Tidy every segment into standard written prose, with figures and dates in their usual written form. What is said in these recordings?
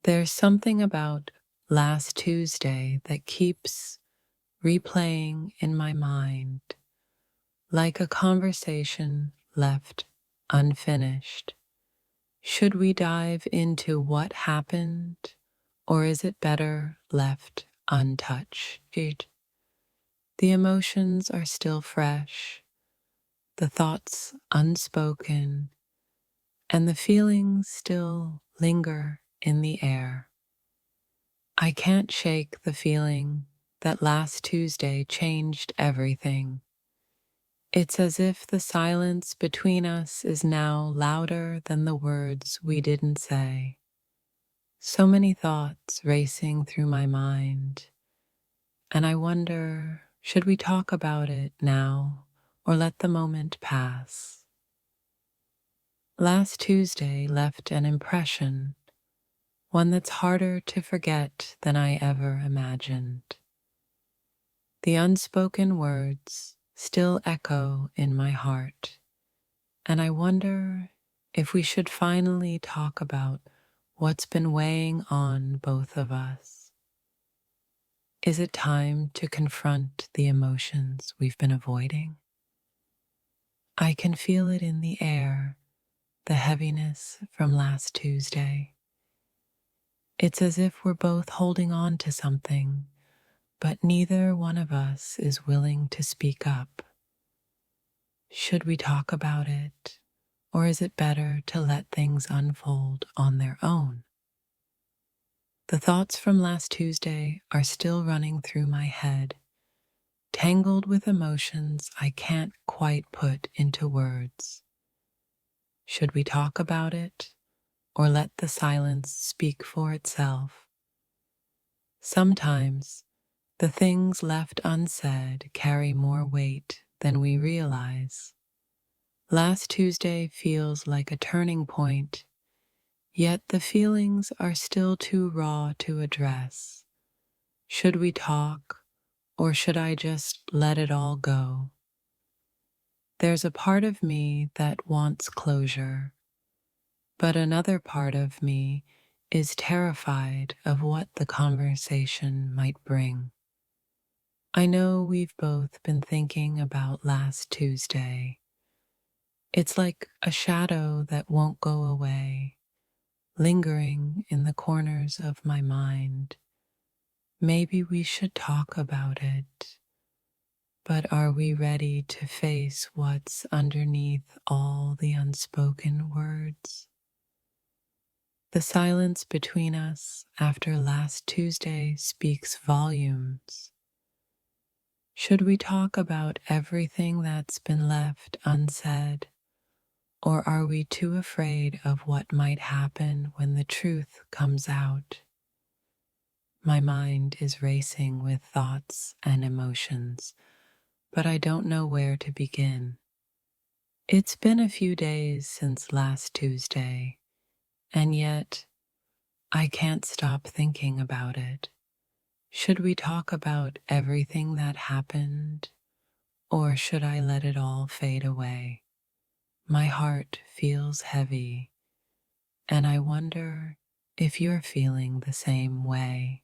There's something about last Tuesday that keeps replaying in my mind, like a conversation left unfinished. Should we dive into what happened, or is it better left untouched? The emotions are still fresh, the thoughts unspoken, and the feelings still linger in the air. I can't shake the feeling that last Tuesday changed everything. It's as if the silence between us is now louder than the words we didn't say. So many thoughts racing through my mind, and I wonder, should we talk about it now or let the moment pass? Last Tuesday left an impression, one that's harder to forget than I ever imagined. The unspoken words still echo in my heart, and I wonder if we should finally talk about what's been weighing on both of us. Is it time to confront the emotions we've been avoiding? I can feel it in the air, the heaviness from last Tuesday. It's as if we're both holding on to something, but neither one of us is willing to speak up. Should we talk about it, or is it better to let things unfold on their own? The thoughts from last Tuesday are still running through my head, tangled with emotions I can't quite put into words. Should we talk about it, or let the silence speak for itself? Sometimes, the things left unsaid carry more weight than we realize. Last Tuesday feels like a turning point, yet the feelings are still too raw to address. Should we talk, or should I just let it all go? There's a part of me that wants closure, but another part of me is terrified of what the conversation might bring. I know we've both been thinking about last Tuesday. It's like a shadow that won't go away, lingering in the corners of my mind. Maybe we should talk about it, but are we ready to face what's underneath all the unspoken words? The silence between us after last Tuesday speaks volumes. Should we talk about everything that's been left unsaid, or are we too afraid of what might happen when the truth comes out? My mind is racing with thoughts and emotions, but I don't know where to begin. It's been a few days since last Tuesday, and yet I can't stop thinking about it. Should we talk about everything that happened, or should I let it all fade away? My heart feels heavy, and I wonder if you're feeling the same way.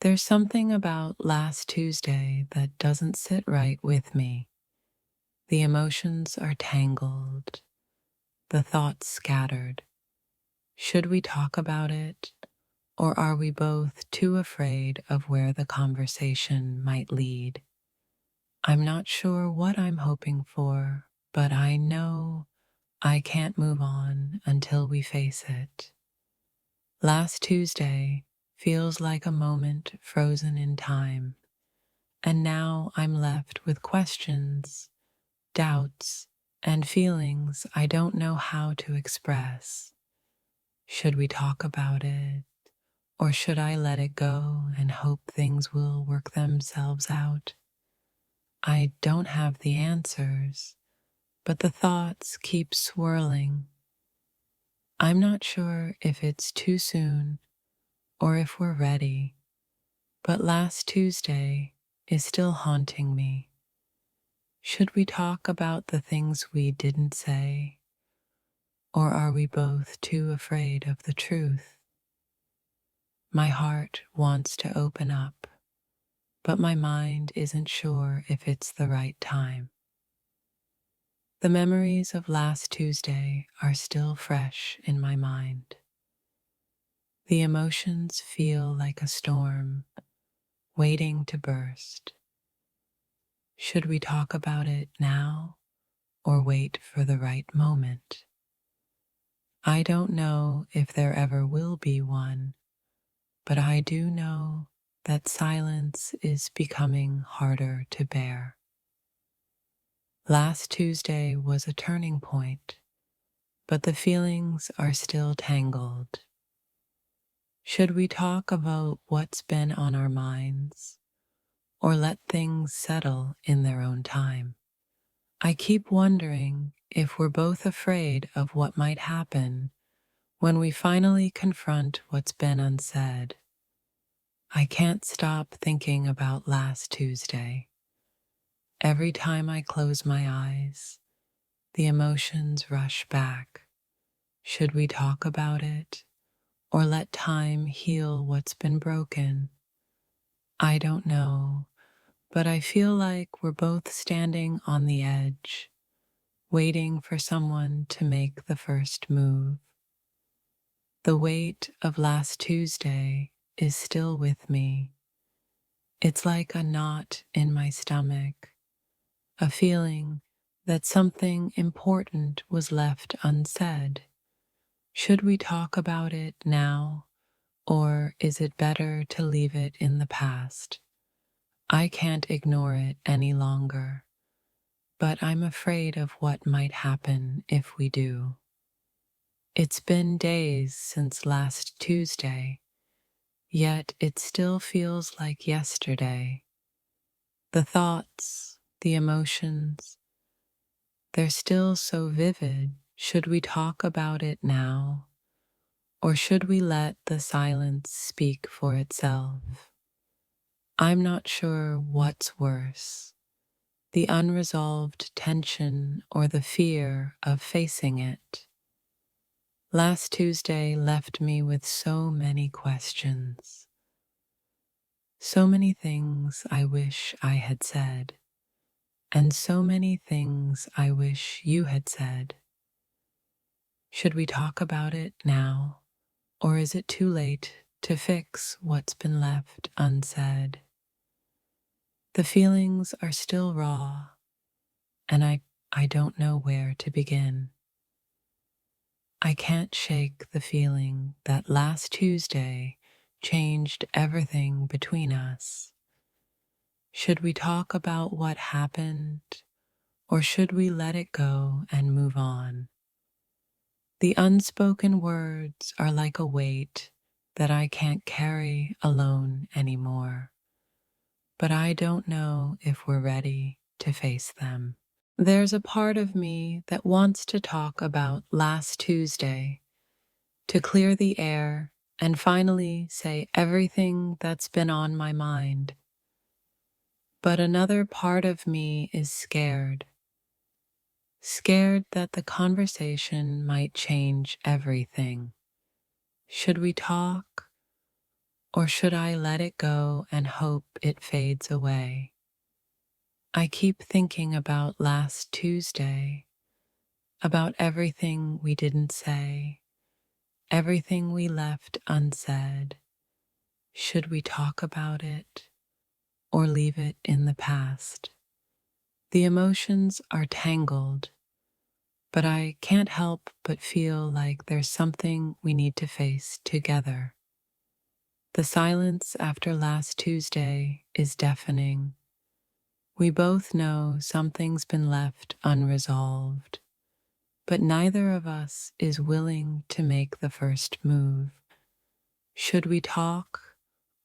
There's something about last Tuesday that doesn't sit right with me. The emotions are tangled, the thoughts scattered. Should we talk about it, or are we both too afraid of where the conversation might lead? I'm not sure what I'm hoping for, but I know I can't move on until we face it. Last Tuesday feels like a moment frozen in time, and now I'm left with questions, doubts, and feelings I don't know how to express. Should we talk about it, or should I let it go and hope things will work themselves out? I don't have the answers, but the thoughts keep swirling. I'm not sure if it's too soon or if we're ready, but last Tuesday is still haunting me. Should we talk about the things we didn't say, or are we both too afraid of the truth? My heart wants to open up, but my mind isn't sure if it's the right time. The memories of last Tuesday are still fresh in my mind. The emotions feel like a storm waiting to burst. Should we talk about it now or wait for the right moment? I don't know if there ever will be one, but I do know that silence is becoming harder to bear. Last Tuesday was a turning point, but the feelings are still tangled. Should we talk about what's been on our minds or let things settle in their own time? I keep wondering if we're both afraid of what might happen when we finally confront what's been unsaid. I can't stop thinking about last Tuesday. Every time I close my eyes, the emotions rush back. Should we talk about it or let time heal what's been broken? I don't know, but I feel like we're both standing on the edge, waiting for someone to make the first move. The weight of last Tuesday is still with me. It's like a knot in my stomach, a feeling that something important was left unsaid. Should we talk about it now, or is it better to leave it in the past? I can't ignore it any longer, but I'm afraid of what might happen if we do. It's been days since last Tuesday, yet it still feels like yesterday. The thoughts, the emotions, they're still so vivid. Should we talk about it now, or should we let the silence speak for itself? I'm not sure what's worse, the unresolved tension or the fear of facing it. Last Tuesday left me with so many questions, so many things I wish I had said, and so many things I wish you had said. Should we talk about it now, or is it too late to fix what's been left unsaid? The feelings are still raw, and I don't know where to begin. I can't shake the feeling that last Tuesday changed everything between us. Should we talk about what happened, or should we let it go and move on? The unspoken words are like a weight that I can't carry alone anymore, but I don't know if we're ready to face them. There's a part of me that wants to talk about last Tuesday, to clear the air and finally say everything that's been on my mind. But another part of me is scared, scared that the conversation might change everything. Should we talk, or should I let it go and hope it fades away? I keep thinking about last Tuesday, about everything we didn't say, everything we left unsaid. Should we talk about it or leave it in the past? The emotions are tangled, but I can't help but feel like there's something we need to face together. The silence after last Tuesday is deafening. We both know something's been left unresolved, but neither of us is willing to make the first move. Should we talk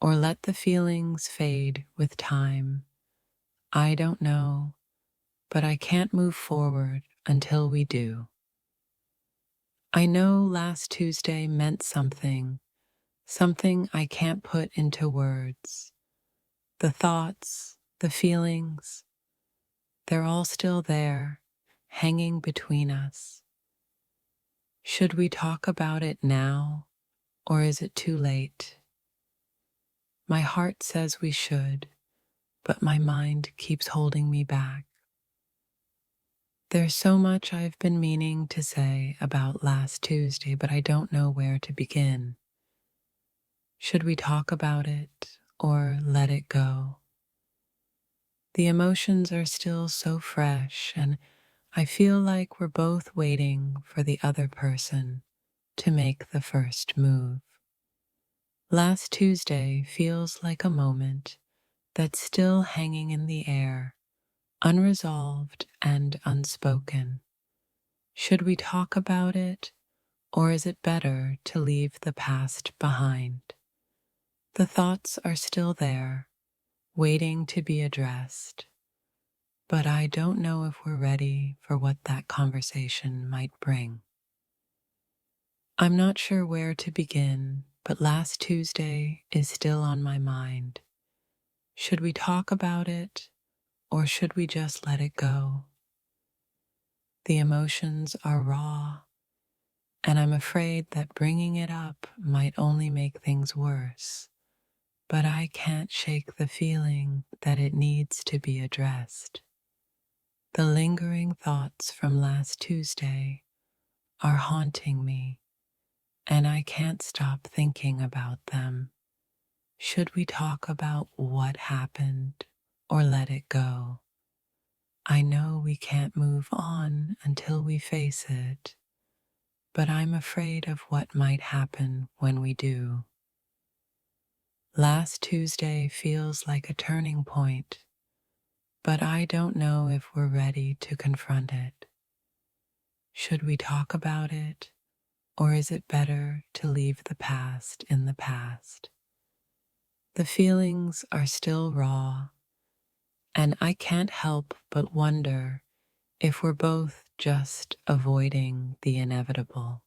or let the feelings fade with time? I don't know, but I can't move forward until we do. I know last Tuesday meant something, something I can't put into words. The thoughts, the feelings, they're all still there, hanging between us. Should we talk about it now, or is it too late? My heart says we should, but my mind keeps holding me back. There's so much I've been meaning to say about last Tuesday, but I don't know where to begin. Should we talk about it or let it go? The emotions are still so fresh, and I feel like we're both waiting for the other person to make the first move. Last Tuesday feels like a moment that's still hanging in the air, unresolved and unspoken. Should we talk about it, or is it better to leave the past behind? The thoughts are still there, waiting to be addressed, but I don't know if we're ready for what that conversation might bring. I'm not sure where to begin, but last Tuesday is still on my mind. Should we talk about it, or should we just let it go? The emotions are raw, and I'm afraid that bringing it up might only make things worse. But I can't shake the feeling that it needs to be addressed. The lingering thoughts from last Tuesday are haunting me, and I can't stop thinking about them. Should we talk about what happened or let it go? I know we can't move on until we face it, but I'm afraid of what might happen when we do. Last Tuesday feels like a turning point, but I don't know if we're ready to confront it. Should we talk about it, or is it better to leave the past in the past? The feelings are still raw, and I can't help but wonder if we're both just avoiding the inevitable.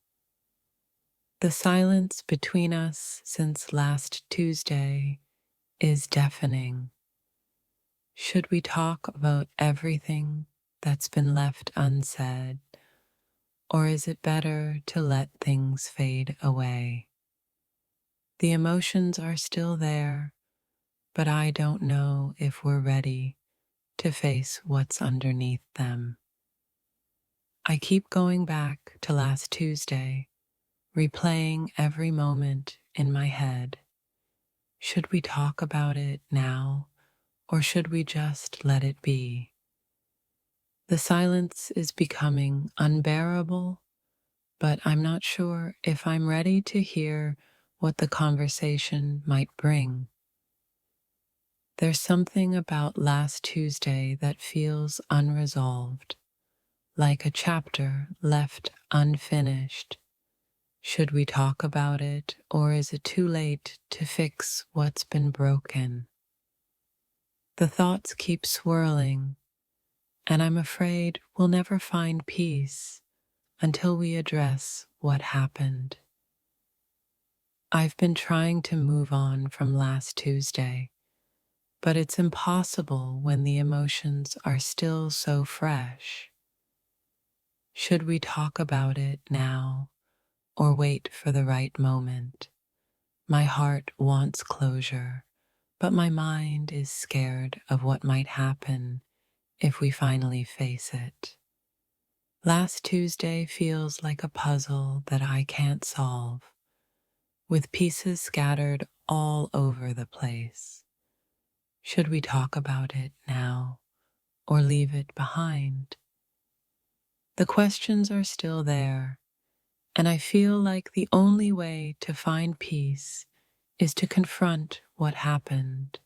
The silence between us since last Tuesday is deafening. Should we talk about everything that's been left unsaid, or is it better to let things fade away? The emotions are still there, but I don't know if we're ready to face what's underneath them. I keep going back to last Tuesday, replaying every moment in my head. Should we talk about it now, or should we just let it be? The silence is becoming unbearable, but I'm not sure if I'm ready to hear what the conversation might bring. There's something about last Tuesday that feels unresolved, like a chapter left unfinished. Should we talk about it, or is it too late to fix what's been broken? The thoughts keep swirling, and I'm afraid we'll never find peace until we address what happened. I've been trying to move on from last Tuesday, but it's impossible when the emotions are still so fresh. Should we talk about it now, or wait for the right moment? My heart wants closure, but my mind is scared of what might happen if we finally face it. Last Tuesday feels like a puzzle that I can't solve, with pieces scattered all over the place. Should we talk about it now, or leave it behind? The questions are still there, and I feel like the only way to find peace is to confront what happened.